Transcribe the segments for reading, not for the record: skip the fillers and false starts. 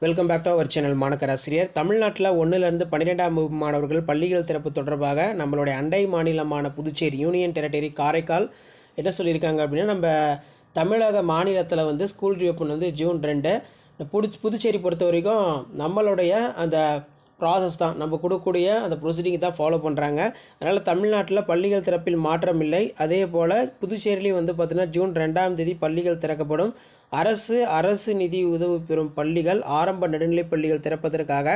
Welcome back to our channel மாணக்கராசிரியர். தமிழ்நாட்டில் 1லேருந்து 12ஆம் வகுப்பு மாணவர்கள் பள்ளிகள் திறப்பு தொடர்பாக நம்மளுடைய அண்டை மாநிலமான புதுச்சேரி யூனியன் டெரிட்டரி காரைக்கால் என்ன சொல்லியிருக்காங்க அப்படின்னா, நம்ம தமிழக மாநிலத்தில் வந்து ஸ்கூல் ரீஓப்பன் வந்து ஜூன் 2. புதுச்சேரி பொறுத்த வரைக்கும் நம்மளுடைய அந்த ப்ராசஸ் தான், நம்ம கொடுக்கக்கூடிய அந்த ப்ரொசீடிங் தான் ஃபாலோ பண்ணுறாங்க. அதனால் தமிழ்நாட்டில் பள்ளிகள் திறப்பில் மாற்றம் இல்லை. அதே போல் புதுச்சேரியிலையும் வந்து பார்த்திங்கன்னா ஜூன் 2ஆம் தேதி பள்ளிகள் திறக்கப்படும். அரசு நிதி உதவி பெறும் பள்ளிகள், ஆரம்ப நடுநிலைப் பள்ளிகள் திறப்பதற்காக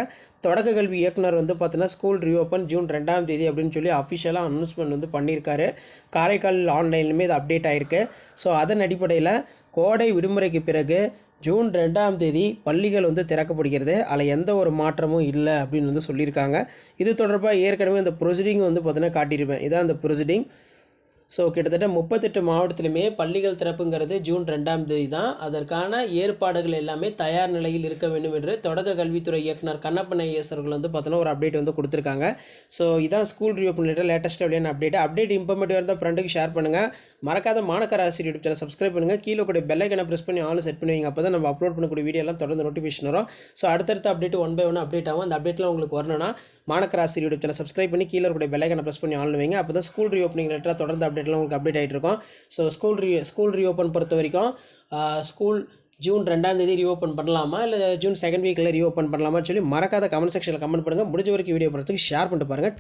தொடக்க கல்வி இயக்குனர் வந்து பார்த்தீங்கன்னா ஸ்கூல் ரீஓப்பன் ஜூன் 2ஆம் தேதி அப்படின்னு சொல்லி அஃபிஷியலாக அனௌன்ஸ்மெண்ட் வந்து பண்ணியிருக்காரு. காரைக்கால் ஆன்லைன்லையுமே இது அப்டேட் ஆகிருக்கு. ஸோ அதன் அடிப்படையில் கோடை விடுமுறைக்கு பிறகு ஜூன் 2ஆம் தேதி பள்ளிகள் வந்து திறக்கப்படுகிறது. அதில் எந்த ஒரு மாற்றமும் இல்லை அப்படின்னு வந்து சொல்லியிருக்காங்க. இது தொடர்பாக ஏற்கனவே அந்த ப்ரொசீடிங் வந்து பார்த்தீங்கன்னா காட்டியிருப்பேன். இதான் அந்த ப்ரொசீடிங். ஸோ கிட்டத்தட்ட 38 மாவட்டத்திலுமே பள்ளிகள் திறப்புங்கிறது ஜூன் 2ஆம் தேதி தான். அதற்கான ஏற்பாடுகள் எல்லாமே தயார் நிலையில் இருக்க வேண்டும் என்று தொடக்க கல்வித்துறை இயக்குனர் கண்ணப்பன் ஐஎஸ் அவர்கள் வந்து பார்த்தோன்னா ஒரு அப்டேட் வந்து கொடுத்துருக்காங்க. ஸோ இதான் ஸ்கூல் ரீஓப்பன் லேட்டஸ்ட் அப்படியான அப்டேட் இம்ப்ளிமெண்ட் இருந்தால் ஃப்ரெண்டுக்கு ஷேர் பண்ணுங்கள். மறக்காத மாணக்கராசிரியர் யூடியூப் சேனல் சப்ஸ்கிரைப் பண்ணுங்கள். கீழே கூட பெல் ஐக்கனை ப்ரெஸ் பண்ணி ஆல் செட் பண்ணுவீங்க. அப்போ தான் நம்ம அப்லோட் பண்ணக்கூடிய வீடியோ எல்லாம் தொடர்ந்து நோட்டிஃபிகேஷன் வரும். ஸோ அடுத்தடுத்த அப்டேட் 1 by 1 அப்டேட் ஆகும். அந்த அப்டேட்லாம் உங்களுக்கு வரணும்னா மாணக்கராசிரியர் யூடியூப் சேனல் சப்ஸ்கிரைப் பண்ணி கீழே கூட பெல் ஐக்கனை ப்ரெஸ் பண்ணி ஆல் வைங்க. அப்போ தான் ஸ்கூல் ரீஓப்பனிங் ரிலேட்டடாக தொடர்ந்து அப்டேட்லாம் உங்களுக்கு அப்டேட் ஆகிட்டு இருக்கும். ஸோ ஸ்கூல் ரீஓப்பன் பொறுத்த வரைக்கும் ஸ்கூல் ஜூன் 2ஆம் தேதி ரீஓப்பன் பண்ணலாமா இல்லை ஜூன் 2nd வீக்கில் ரீஓப்பன் பண்ணலாமான்னு சொல்லி மறக்காத கமெண்ட் செக்ஷனில் கமெண்ட் பண்ணுங்கள். முடிஞ்ச வரைக்கும் வீடியோ போகிறதுக்கு ஷேர் பண்ணிட்டு பாருங்கள்.